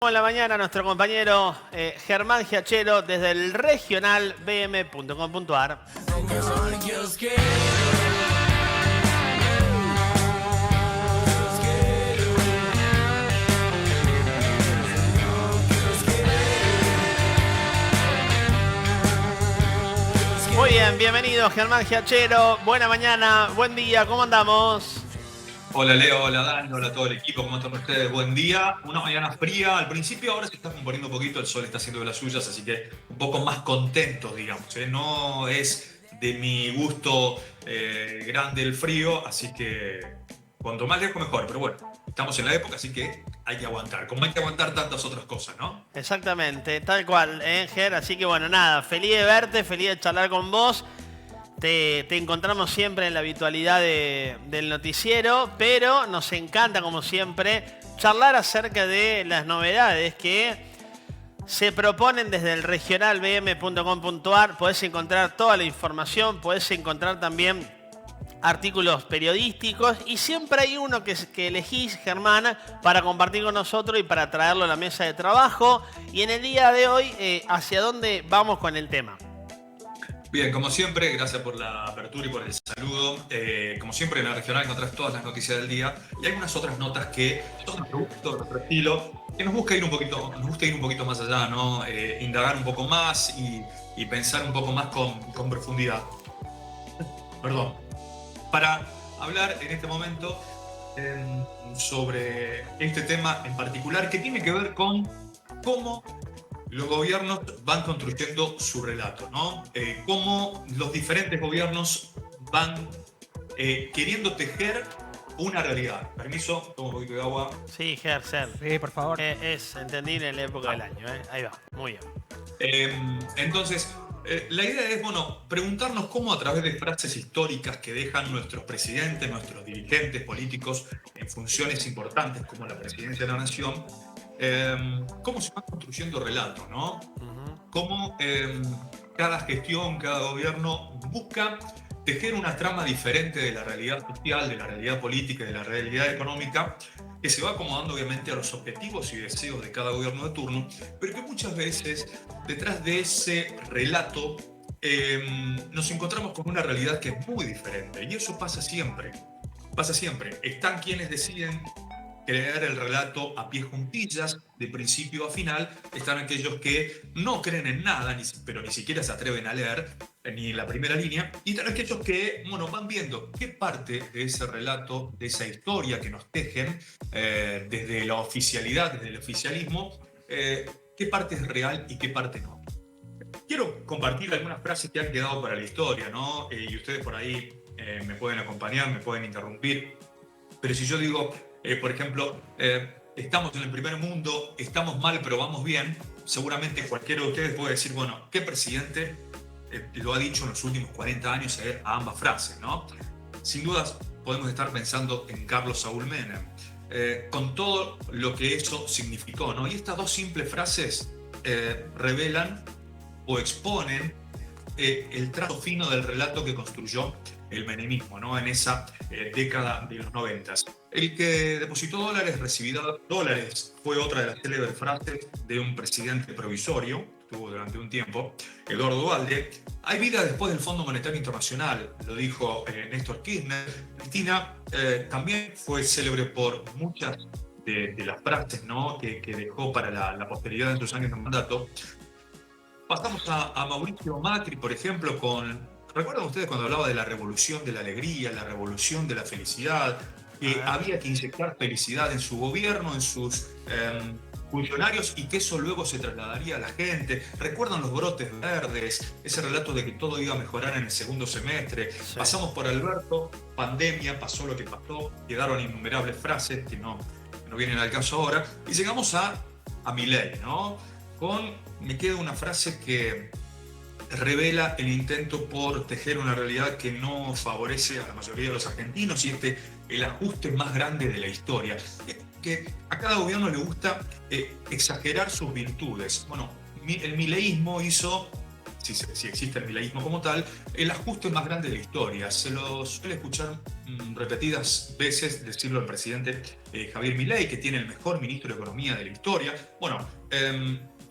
En la mañana nuestro compañero Germán Giachero desde el regional bm.com.ar. Muy bien, bienvenido Germán Giachero. Buena mañana, buen día, ¿cómo andamos? Hola Leo, hola Dani, hola a todo el equipo, ¿cómo están ustedes? Buen día, una mañana fría, al principio ahora se está componiendo un poquito, el sol está haciendo de las suyas, así que un poco más contentos, digamos, ¿eh? No es de mi gusto grande el frío, así que cuanto más lejos mejor, pero bueno, estamos en la época, así que hay que aguantar, como hay que aguantar tantas otras cosas, ¿no? Exactamente, tal cual, Ger. Así que bueno, nada, feliz de verte, feliz de charlar con vos. Te encontramos siempre en la habitualidad del noticiero, pero nos encanta, como siempre, charlar acerca de las novedades que se proponen desde el regional bm.com.ar. Podés encontrar toda la información, podés encontrar también artículos periodísticos y siempre hay uno que elegís, Germán, para compartir con nosotros y para traerlo a la mesa de trabajo. Y en el día de hoy, ¿hacia dónde vamos con el tema? Bien, como siempre, gracias por la apertura y por el saludo. Como siempre, en la regional encontrás todas las noticias del día y algunas otras notas que son de nuestro estilo, que nos gusta ir un poquito más allá, ¿no? Indagar un poco más y pensar un poco más con profundidad. Perdón. Para hablar en este momento sobre este tema en particular que tiene que ver con cómo los gobiernos van construyendo su relato, ¿no? Cómo los diferentes gobiernos van queriendo tejer una realidad. Permiso, tomo un poquito de agua. Sí, Ger. Sí, por favor. Es entendible en la época del año, ¿eh? Ahí va, muy bien. Entonces, la idea es, bueno, preguntarnos cómo a través de frases históricas que dejan nuestros presidentes, nuestros dirigentes políticos en funciones importantes como la presidencia de la nación, cómo se va construyendo relatos, ¿no? Cómo cada gestión, cada gobierno busca tejer una trama diferente de la realidad social, de la realidad política y de la realidad económica, que se va acomodando obviamente a los objetivos y deseos de cada gobierno de turno, pero que muchas veces detrás de ese relato nos encontramos con una realidad que es muy diferente. Y eso pasa siempre. Pasa siempre. Están quienes deciden creer el relato a pie juntillas, de principio a final. Están aquellos que no creen en nada, pero ni siquiera se atreven a leer ni la primera línea. Y están aquellos que, bueno, van viendo qué parte de ese relato, de esa historia que nos tejen desde la oficialidad, desde el oficialismo, qué parte es real y qué parte no. Quiero compartir algunas frases que han quedado para la historia, ¿no? Y ustedes por ahí me pueden acompañar, me pueden interrumpir. Pero si yo digo, por ejemplo, estamos en el primer mundo, estamos mal pero vamos bien, seguramente cualquiera de ustedes puede decir, bueno, ¿qué presidente lo ha dicho en los últimos 40 años a ambas frases, ¿no? Sin dudas podemos estar pensando en Carlos Saúl Menem, con todo lo que eso significó, ¿no? Y estas dos simples frases revelan o exponen el trazo fino del relato que construyó el menemismo, ¿no? En esa década de los 90. El que depositó dólares recibirá dólares fue otra de las célebres frases de un presidente provisorio, estuvo durante un tiempo, Eduardo Duhalde. Hay vida después del Fondo Monetario Internacional, lo dijo Néstor Kirchner. Cristina también fue célebre por muchas de las frases, ¿no? que dejó para la posteridad en sus años de mandato. Pasamos a Mauricio Macri, por ejemplo, ¿recuerdan ustedes cuando hablaba de la revolución de la alegría, la revolución de la felicidad? Que había que inyectar felicidad en su gobierno, en sus funcionarios y que eso luego se trasladaría a la gente. ¿Recuerdan los brotes verdes? Ese relato de que todo iba a mejorar en el segundo semestre. Sí. Pasamos por Alberto, pandemia, pasó lo que pasó, quedaron innumerables frases que no vienen al caso ahora. Y llegamos a Milei, ¿no? Me queda una frase que revela el intento por tejer una realidad que no favorece a la mayoría de los argentinos y el ajuste más grande de la historia. Que a cada gobierno le gusta exagerar sus virtudes. Bueno, el mileísmo hizo si existe el mileísmo como tal, el ajuste más grande de la historia. Se lo suele escuchar repetidas veces decirlo el presidente Javier Milei, que tiene el mejor ministro de Economía de la historia. Bueno,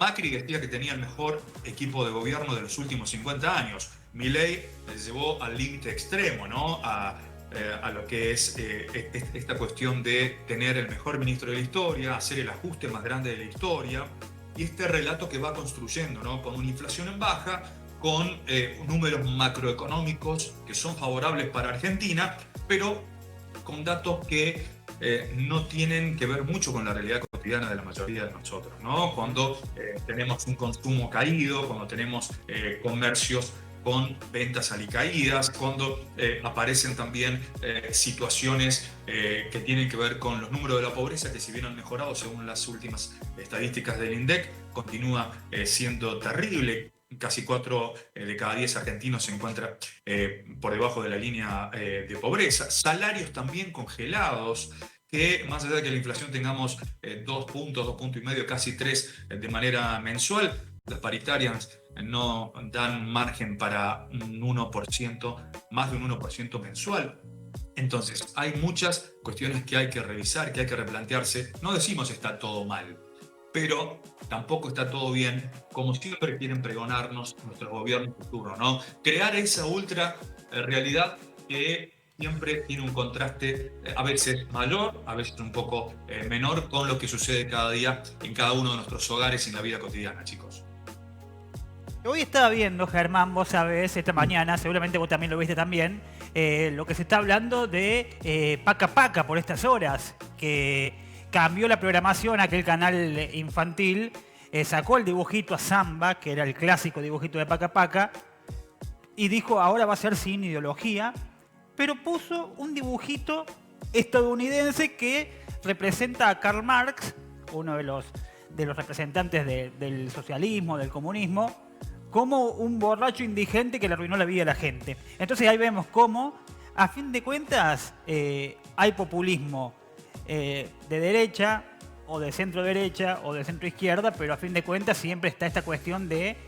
Macri decía que tenía el mejor equipo de gobierno de los últimos 50 años. Milei les llevó al límite extremo, ¿no? A lo que es esta cuestión de tener el mejor ministro de la historia, hacer el ajuste más grande de la historia, y este relato que va construyendo, ¿no? Con una inflación en baja, con números macroeconómicos que son favorables para Argentina, pero con datos que no tienen que ver mucho con la realidad cotidiana de la mayoría de nosotros, ¿no? Cuando tenemos un consumo caído, cuando tenemos comercios con ventas alicaídas, cuando aparecen también situaciones que tienen que ver con los números de la pobreza, que si bien han mejorado según las últimas estadísticas del INDEC, continúa siendo terrible. Casi 4 de cada 10 argentinos se encuentran por debajo de la línea de pobreza. Salarios también congelados, que más allá de que la inflación tengamos 2 puntos, 2,5 puntos, casi 3 de manera mensual, las paritarias no dan margen para un 1%, más de un 1% mensual. Entonces, hay muchas cuestiones que hay que revisar, que hay que replantearse. No decimos está todo mal, pero tampoco está todo bien, como siempre quieren pregonarnos nuestros gobiernos futuros, ¿no? Crear esa ultra realidad que siempre tiene un contraste a veces mayor, a veces un poco menor, con lo que sucede cada día en cada uno de nuestros hogares y en la vida cotidiana, chicos. Hoy estaba viendo, Germán, vos sabés, esta mañana, seguramente vos también lo viste también, lo que se está hablando de Paca Paca por estas horas, que cambió la programación, aquel canal infantil, sacó el dibujito a Samba, que era el clásico dibujito de Paca Paca, y dijo ahora va a ser sin ideología, pero puso un dibujito estadounidense que representa a Karl Marx, uno de los representantes del socialismo, del comunismo, como un borracho indigente que le arruinó la vida a la gente. Entonces ahí vemos cómo, a fin de cuentas, hay populismo de derecha o de centro derecha o de centro izquierda, pero a fin de cuentas siempre está esta cuestión de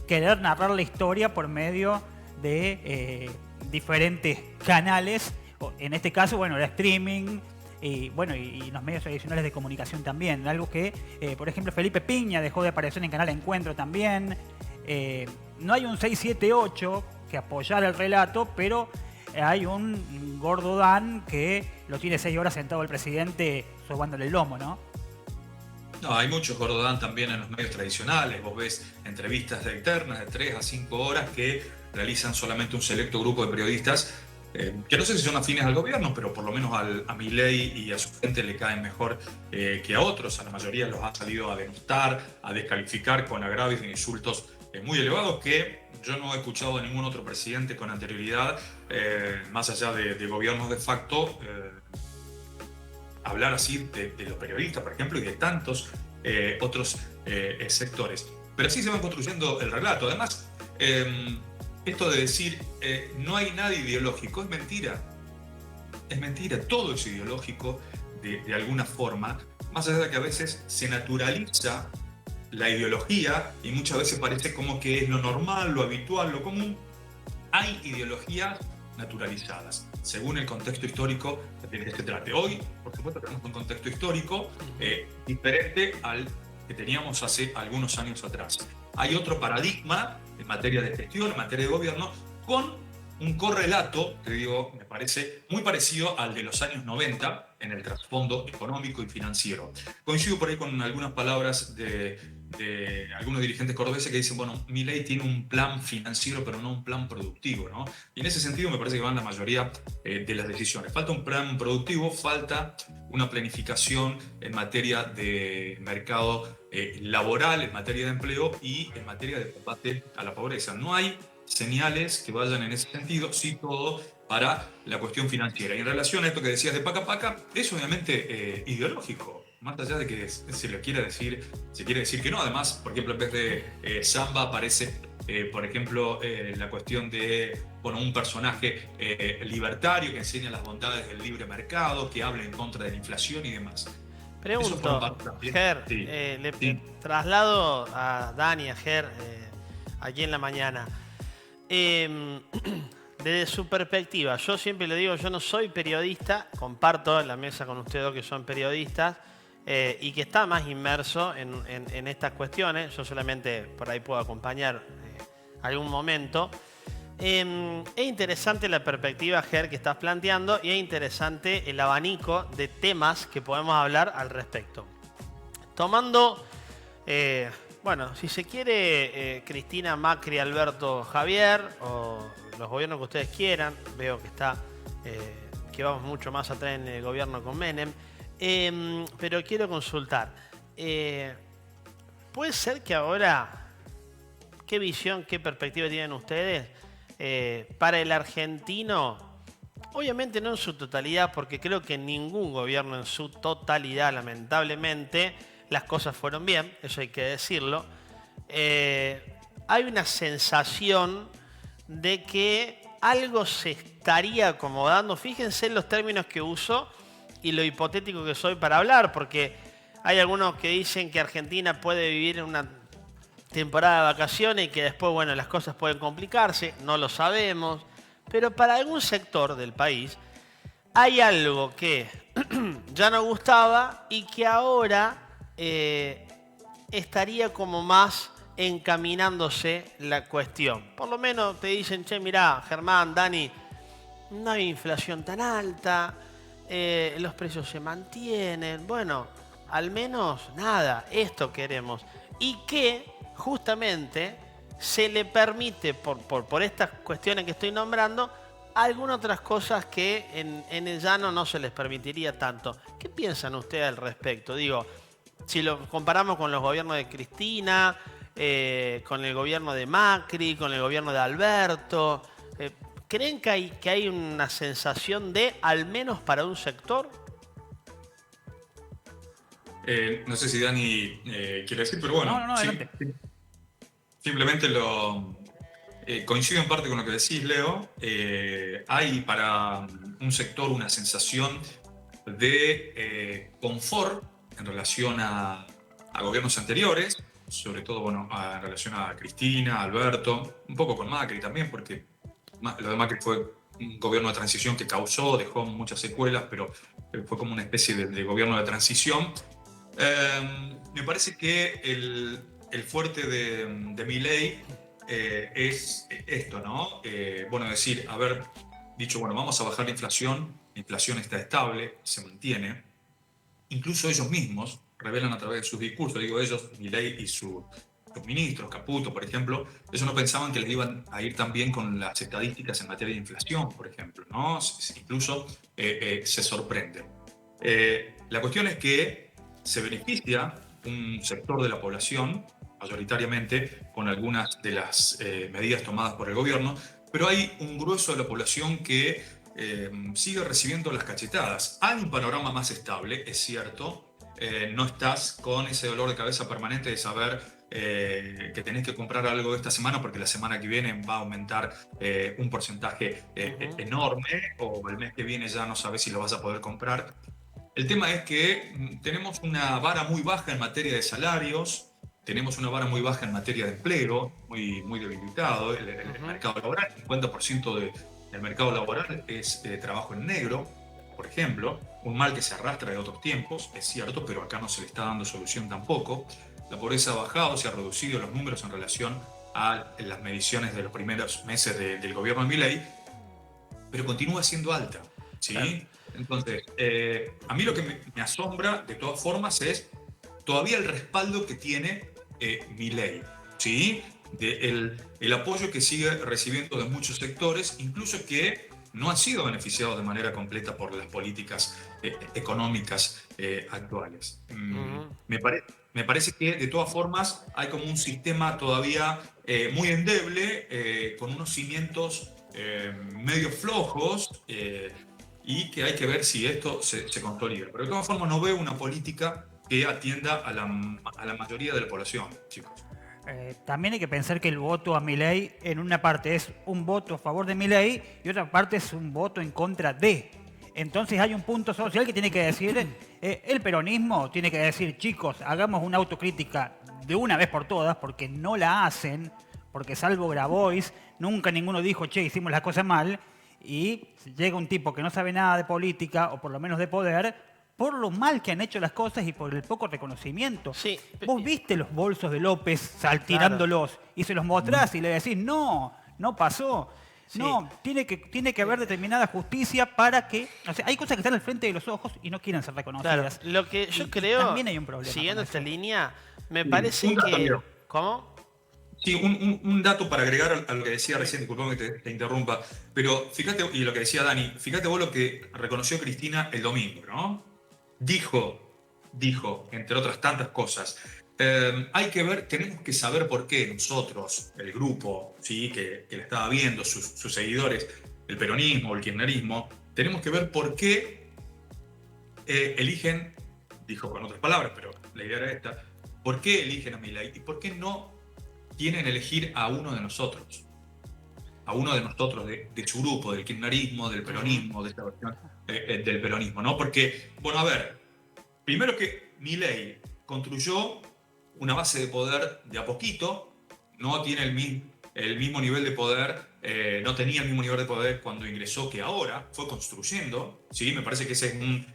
querer narrar la historia por medio de diferentes canales, en este caso, bueno, el streaming, y los medios tradicionales de comunicación también. Algo que, por ejemplo, Felipe Piña dejó de aparecer en Canal Encuentro también. No hay un 678 que apoyara el relato, pero hay un gordo Dan que lo tiene 6 horas sentado el presidente sobándole el lomo, ¿no? No, hay muchos gordodán también en los medios tradicionales. Vos ves entrevistas de eternas de 3 a 5 horas que realizan solamente un selecto grupo de periodistas que no sé si son afines al gobierno, pero por lo menos a Milei y a su gente le caen mejor que a otros. A la mayoría los ha salido a denostar, a descalificar con agravios e insultos muy elevados que yo no he escuchado de ningún otro presidente con anterioridad, más allá de gobiernos de facto, hablar así de los periodistas, por ejemplo, y de tantos otros sectores. Pero así se va construyendo el relato. Además, esto de decir no hay nada ideológico es mentira. Es mentira, todo es ideológico de alguna forma, más allá de que a veces se naturaliza la ideología y muchas veces parece como que es lo normal, lo habitual, lo común. Hay ideologías naturalizadas, según el contexto histórico del que se trate. Hoy, por supuesto, tenemos un contexto histórico diferente al que teníamos hace algunos años atrás. Hay otro paradigma en materia de gestión, en materia de gobierno, con un correlato, te digo, me parece muy parecido al de los años 90 en el trasfondo económico y financiero. Coincido por ahí con algunas palabras de algunos dirigentes cordobeses que dicen, bueno, Milei tiene un plan financiero pero no un plan productivo, ¿no? Y en ese sentido me parece que van la mayoría de las decisiones. Falta un plan productivo, falta una planificación en materia de mercado laboral, en materia de empleo y en materia de combate a la pobreza. No hay señales que vayan en ese sentido, sí todo para la cuestión financiera. Y en relación a esto que decías de Paca Paca, es obviamente ideológico, más allá de que se quiere decir que no. Además, por ejemplo, en vez de Samba aparece, por ejemplo, la cuestión de un personaje libertario que enseña las bondades del libre mercado, que habla en contra de la inflación y demás. Pregunto, Ger, le traslado a Dani, a Ger, aquí en la mañana. Desde su perspectiva, yo siempre le digo, yo no soy periodista, comparto la mesa con ustedes dos que son periodistas y que está más inmerso en estas cuestiones. Yo solamente por ahí puedo acompañar algún momento. Es interesante la perspectiva, Ger, que estás planteando y es interesante el abanico de temas que podemos hablar al respecto. Tomando, bueno, si se quiere, Cristina, Macri, Alberto, Javier, o los gobiernos que ustedes quieran, veo que vamos mucho más atrás en el gobierno con Menem, pero quiero consultar, ¿puede ser que ahora, qué visión, qué perspectiva tienen ustedes para el argentino? Obviamente no en su totalidad, porque creo que ningún gobierno en su totalidad, lamentablemente, las cosas fueron bien, eso hay que decirlo. Hay una sensación de que algo se estaría acomodando. Fíjense en los términos que uso y lo hipotético que soy para hablar, porque hay algunos que dicen que Argentina puede vivir en una temporada de vacaciones y que después, bueno, las cosas pueden complicarse, no lo sabemos, pero para algún sector del país hay algo que ya no gustaba y que ahora estaría como más encaminándose la cuestión. Por lo menos te dicen, che, mirá, Germán, Dani, no hay inflación tan alta, los precios se mantienen, bueno, al menos nada, esto queremos. Y que justamente se le permite, por estas cuestiones que estoy nombrando, algunas otras cosas que en el llano no se les permitiría tanto. ¿Qué piensan ustedes al respecto? Digo, si lo comparamos con los gobiernos de Cristina, con el gobierno de Macri, con el gobierno de Alberto, ¿creen que hay una sensación de, al menos para un sector? No sé si Dani quiere decir, pero bueno, No, sí, adelante. simplemente coincido en parte con lo que decís, Leo. Hay para un sector una sensación de confort en relación a gobiernos anteriores, sobre todo bueno, en relación a Cristina, Alberto, un poco con Macri también, porque lo de Macri fue un gobierno de transición que dejó muchas secuelas, pero fue como una especie de gobierno de transición. Me parece que el fuerte de Milei es esto, ¿no? Bueno, decir, haber dicho, bueno, vamos a bajar la inflación está estable, se mantiene. Incluso ellos mismos revelan a través de sus discursos, digo ellos, Milei y sus ministros, Caputo, por ejemplo, ellos no pensaban que les iban a ir tan bien con las estadísticas en materia de inflación, por ejemplo, ¿no? Incluso se sorprenden. La cuestión es que se beneficia un sector de la población, mayoritariamente, con algunas de las medidas tomadas por el gobierno, pero hay un grueso de la población que sigue recibiendo las cachetadas. Hay un panorama más estable, es cierto. No estás con ese dolor de cabeza permanente de saber que tenés que comprar algo esta semana porque la semana que viene va a aumentar un porcentaje enorme, o el mes que viene ya no sabes si lo vas a poder comprar. El tema es que tenemos una vara muy baja en materia de salarios, tenemos una vara muy baja en materia de empleo, muy debilitado. El mercado laboral, el 50% del mercado laboral es trabajo en negro, por ejemplo, un mal que se arrastra de otros tiempos, es cierto, pero acá no se le está dando solución tampoco. La pobreza ha bajado, se han reducido los números en relación a las mediciones de los primeros meses del gobierno de Milei, pero continúa siendo alta, ¿sí? Claro. Entonces, a mí lo que me asombra, de todas formas, es todavía el respaldo que tiene Milei, ¿sí? El apoyo que sigue recibiendo de muchos sectores, incluso que no han sido beneficiados de manera completa por las políticas económicas actuales. Me parece que, de todas formas, hay como un sistema todavía muy endeble, con unos cimientos medio flojos, y que hay que ver si esto se consolida. Pero de todas formas no veo una política que atienda a la mayoría de la población, chicos. También hay que pensar que el voto a Milei en una parte es un voto a favor de Milei y otra parte es un voto en contra de. Entonces hay un punto social que tiene que decir, el peronismo tiene que decir, chicos, hagamos una autocrítica de una vez por todas, porque no la hacen, Porque salvo Grabois, nunca ninguno dijo, che, hicimos las cosas mal. Y llega un tipo que no sabe nada de política, o por lo menos de poder, por lo mal que han hecho las cosas y por el poco reconocimiento. Sí. Vos viste los bolsos de López tirándolos y se los mostrás y le decís, no pasó. Sí. No, tiene que haber determinada justicia para que... O sea, hay cosas que están al frente de los ojos y no quieren ser Claro, reconocidas. lo que yo Y creo, también hay un problema siguiendo con esta eso. línea, me parece un dato, que... amigo. ¿Cómo? Sí, un dato para agregar a lo que decía recién, disculpame que te interrumpa, pero fíjate, y lo que decía Dani, fíjate vos lo que reconoció Cristina el domingo, ¿no? Dijo, entre otras tantas cosas, hay que ver, tenemos que saber por qué nosotros, el grupo, ¿sí? que le estaba viendo, sus seguidores, el peronismo, el kirchnerismo, tenemos que ver por qué eligen, dijo con otras palabras, pero la idea era esta, por qué eligen a Milei y por qué no quieren elegir a uno de nosotros. A uno de nosotros, de su grupo, del kirchnerismo, del peronismo, de esta versión del peronismo, ¿no? Porque, bueno, a ver, primero que Milei construyó una base de poder de a poquito, no tiene el mismo nivel de poder, no tenía el mismo nivel de poder cuando ingresó que ahora, fue construyendo, ¿sí? Me parece que ese es un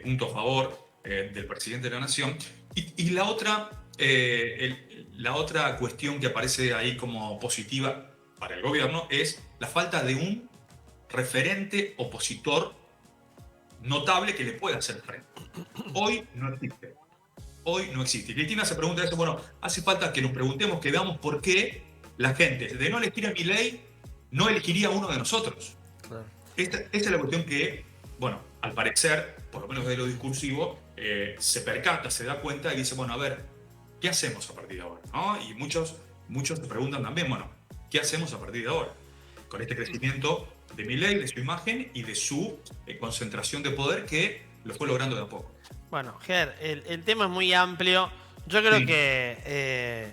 punto a favor del presidente de la Nación. Y la otra cuestión que aparece ahí como positiva para el gobierno es la falta de un referente opositor notable que le pueda hacer frente. Hoy no existe. Hoy no existe. Y Cristina se pregunta eso, bueno, hace falta que nos preguntemos, que veamos por qué la gente, de no elegir a Milei, no elegiría a uno de nosotros. Claro. Esta es la cuestión que, bueno, al parecer, por lo menos de lo discursivo, se percata, se da cuenta y dice, bueno, a ver, ¿qué hacemos a partir de ahora? ¿No? Y muchos se preguntan también, bueno, ¿qué hacemos a partir de ahora? Con este crecimiento de Milei, de su imagen y de su concentración de poder que lo fue logrando de a poco. Bueno, Ger, el tema es muy amplio. Yo creo Sí. que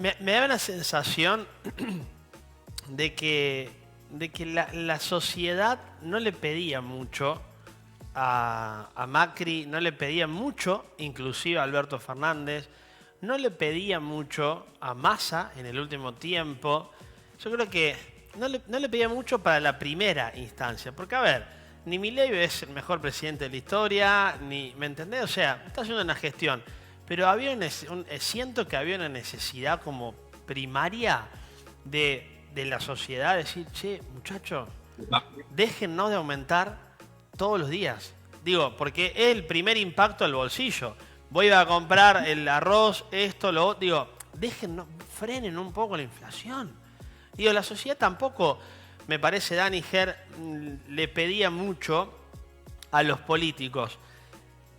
me da una sensación de que la sociedad no le pedía mucho a Macri, no le pedía mucho, inclusive a Alberto Fernández, no le pedía mucho a Massa en el último tiempo. Yo creo que no le pedía mucho para la primera instancia, porque a ver, ni Milei es el mejor presidente de la historia, ni, ¿me entendés? O sea, está haciendo una gestión, pero siento que había una necesidad como primaria de la sociedad, decir, che, muchachos, déjennos de aumentar todos los días. Digo, porque es el primer impacto al bolsillo. Voy a comprar el arroz, esto, lo otro. Digo, frenen un poco la inflación. Digo, la sociedad tampoco, me parece, Dani Ger, le pedía mucho a los políticos.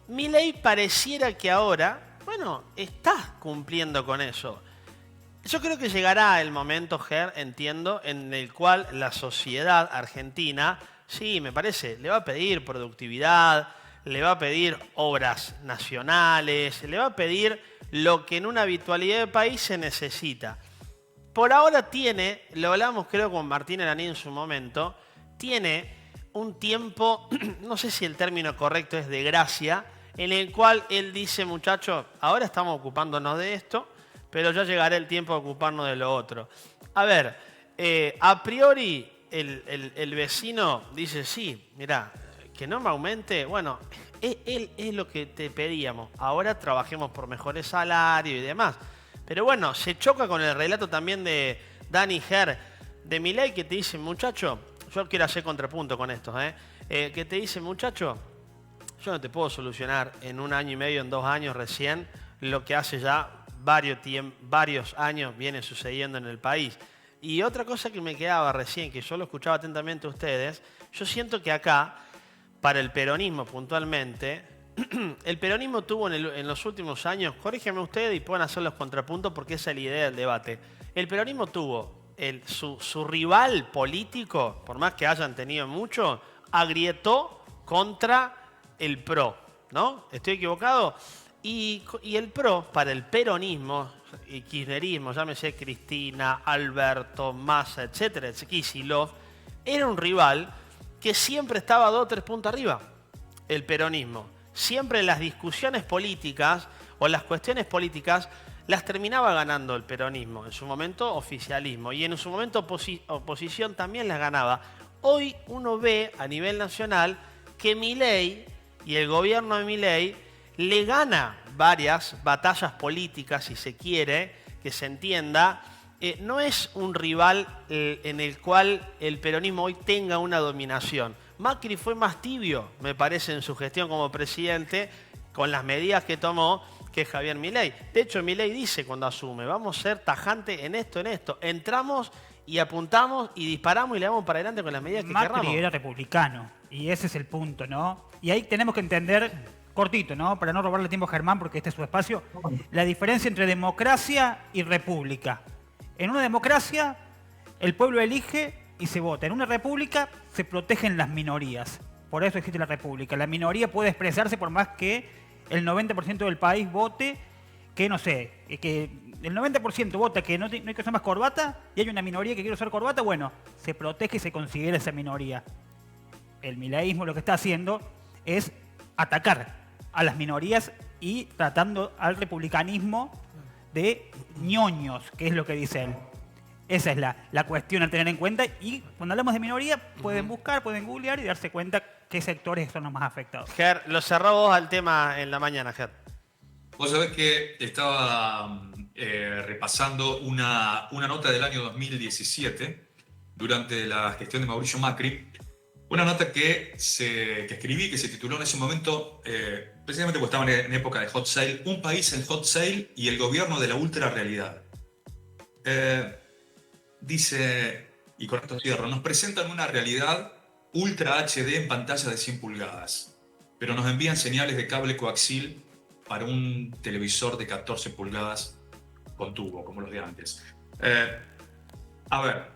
Milei pareciera que ahora, bueno, está cumpliendo con eso. Yo creo que llegará el momento, Ger, entiendo, en el cual la sociedad argentina, sí, me parece, le va a pedir productividad, le va a pedir obras nacionales, le va a pedir lo que en una habitualidad de país se necesita. Por ahora tiene, lo hablamos creo con Martín Araní en su momento, tiene un tiempo, no sé si el término correcto es de gracia, en el cual él dice, muchachos, ahora estamos ocupándonos de esto, pero ya llegará el tiempo de ocuparnos de lo otro. A ver, a priori el vecino dice, sí, mirá, que no me aumente, bueno, es lo que te pedíamos, ahora trabajemos por mejores salarios y demás. Pero bueno, se choca con el relato también de Dani Ger, de Milei, que te dice, muchacho, yo quiero hacer contrapunto con esto, que te dice, muchacho, yo no te puedo solucionar en 1 año y medio, en 2 años recién, lo que hace ya varios años viene sucediendo en el país. Y otra cosa que me quedaba recién, que yo lo escuchaba atentamente a ustedes, yo siento que acá, para el peronismo puntualmente, el peronismo tuvo en los últimos años, corrígeme ustedes y pueden hacer los contrapuntos porque esa es la idea del debate. El peronismo tuvo su rival político, por más que hayan tenido mucho, agrietó contra el PRO, ¿no? ¿Estoy equivocado? Y el PRO, para el peronismo y kirchnerismo, llámese Cristina, Alberto, Massa, etcétera, Kicillof, era un rival que siempre estaba 2 o 3 puntos arriba, el peronismo. Siempre en las discusiones políticas o las cuestiones políticas, las terminaba ganando el peronismo, en su momento oficialismo, y en su momento oposición también las ganaba. Hoy uno ve a nivel nacional que Milei y el gobierno de Milei le gana varias batallas políticas, si se quiere, que se entienda. No es un rival en el cual el peronismo hoy tenga una dominación. Macri fue más tibio, me parece, en su gestión como presidente, con las medidas que tomó, que Javier Milei. De hecho, Milei dice cuando asume, vamos a ser tajantes en esto. Entramos y apuntamos y disparamos y le damos para adelante con las medidas que queramos. Macri era republicano, y ese es el punto, ¿no? Y ahí tenemos que entender, cortito, ¿no? Para no robarle tiempo a Germán, porque este es su espacio, la diferencia entre democracia y república. En una democracia, el pueblo elige y se vota. En una república, se protegen las minorías. Por eso existe la república. La minoría puede expresarse por más que el 90% del país vote que, no sé, que el 90% vota que no hay que usar más corbata y hay una minoría que quiere usar corbata, bueno, se protege y se considera esa minoría. El mileísmo lo que está haciendo es atacar a las minorías y tratando al republicanismo de ñoños, que es lo que dice él. Esa es la cuestión a tener en cuenta, y cuando hablamos de minoría pueden buscar, pueden googlear y darse cuenta qué sectores son los más afectados. Ger, lo cerró vos al tema en la mañana, Ger. Vos sabés que estaba repasando una nota del año 2017 durante la gestión de Mauricio Macri. Una nota que escribí, que se tituló en ese momento, precisamente porque estaba en época de hot sale, un país en hot sale y el gobierno de la ultrarrealidad. Dice, y con esto cierro, nos presentan una realidad ultra HD en pantalla de 100 pulgadas, pero nos envían señales de cable coaxil para un televisor de 14 pulgadas con tubo, como los de antes. A ver,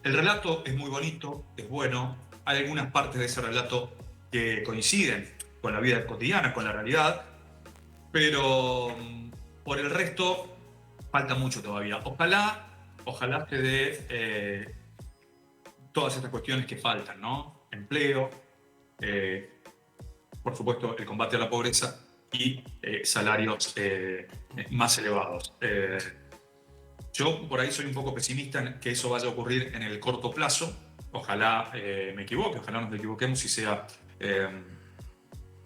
el relato es muy bonito, es bueno. Hay algunas partes de ese relato que coinciden con la vida cotidiana, con la realidad, pero por el resto falta mucho todavía. Ojalá se dé todas estas cuestiones que faltan, ¿no? Empleo, por supuesto el combate a la pobreza y salarios más elevados. Yo por ahí soy un poco pesimista en que eso vaya a ocurrir en el corto plazo. Ojalá me equivoque, ojalá nos equivoquemos y sea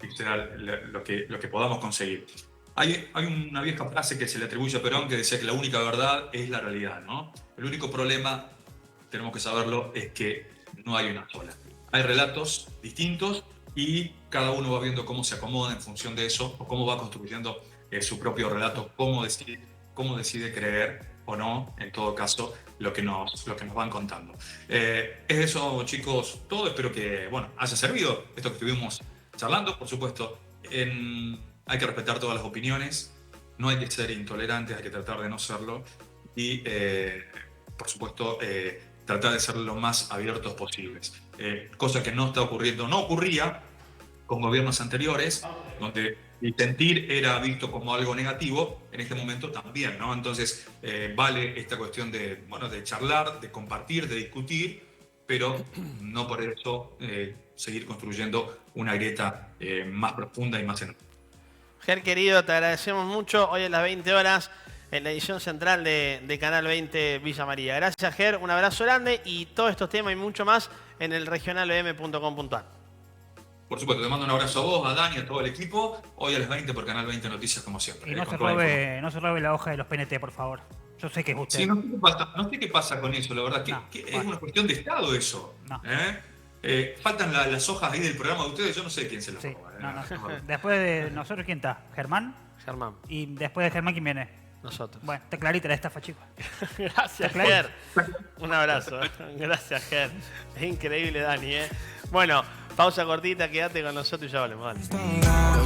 lo que podamos conseguir. Hay una vieja frase que se le atribuye a Perón que decía que la única verdad es la realidad, ¿no? El único problema, tenemos que saberlo, es que no hay una sola. Hay relatos distintos y cada uno va viendo cómo se acomoda en función de eso o cómo va construyendo su propio relato, cómo decide creer o no, en todo caso, lo que nos van contando. Es eso, chicos, todo. Espero que haya servido esto que estuvimos charlando. Por supuesto, hay que respetar todas las opiniones, no hay que ser intolerantes, hay que tratar de no serlo y, por supuesto, tratar de ser lo más abiertos posibles. Cosa que no está ocurriendo, no ocurría con gobiernos anteriores, donde disentir era visto como algo negativo, en este momento también, ¿no? Entonces, vale esta cuestión de charlar, de compartir, de discutir, pero no por eso seguir construyendo una grieta más profunda y más enorme. Ger, querido, te agradecemos mucho. Hoy a las 20 horas en la edición central de Canal 20 Villa María. Gracias, Ger, un abrazo grande y todos estos temas y mucho más en el regionalbm.com.ar. Por supuesto, te mando un abrazo a vos, a Dani, a todo el equipo. Hoy a las 20 por Canal 20 Noticias, como siempre. Y no se robe la hoja de los PNT, por favor. Yo sé que es usted. Sí, no sé qué pasa con eso, la verdad. Es una cuestión de Estado eso. No. Faltan las hojas ahí del programa de ustedes, yo no sé quién se las Sí. roba. No. Después de nosotros, ¿quién está? ¿Germán? Germán, Y después de Germán, ¿quién viene? nosotros. Bueno, está clarita la estafa, chicos. Gracias, claro. Ger. Un abrazo. Gracias, Ger. Es increíble, Dani, ¿eh? Bueno, pausa cortita, quédate con nosotros y ya volvemos. Dale.